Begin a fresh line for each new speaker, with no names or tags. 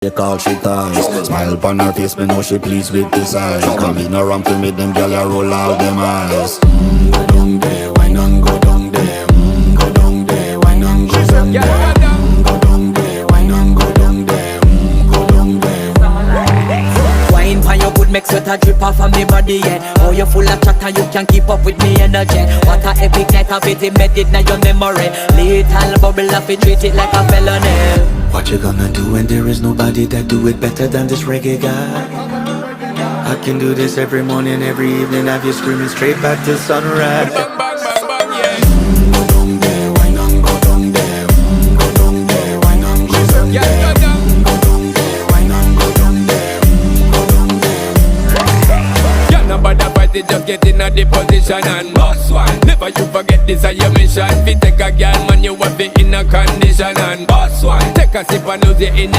They call she ties. Smile upon her face, me know she pleased with this eyes. Come in around to me, them gyal a roll out them eyes. Go down there, why not go down there? Go down there, why not go down there? Go down there, why not go down there? Go down there.
Wine pan your good, make sweat a drip off of me body, yeah. Oh, you full of chatter, you can keep up with me energy. What a epic night of it, embedded in your memory. Little bubble of it, treat it like a felony.
What you gonna do when there is nobody that do it better than this reggae guy? I can do this every morning, every evening, have you screaming straight back to sunrise.
Bang, bang, bang, bang, yeah.
Go down there, why not go down there? Go down there, why not go down
Yeah,
there?
go down.
Go down there, why not go down there? Go down there.
Yeah, nobody fight it, just get in a the position and boss one. Never you forget this is your mission. Fi take a girl, man, you have it in a condition and boss one. Take a sip and lose your inhibition.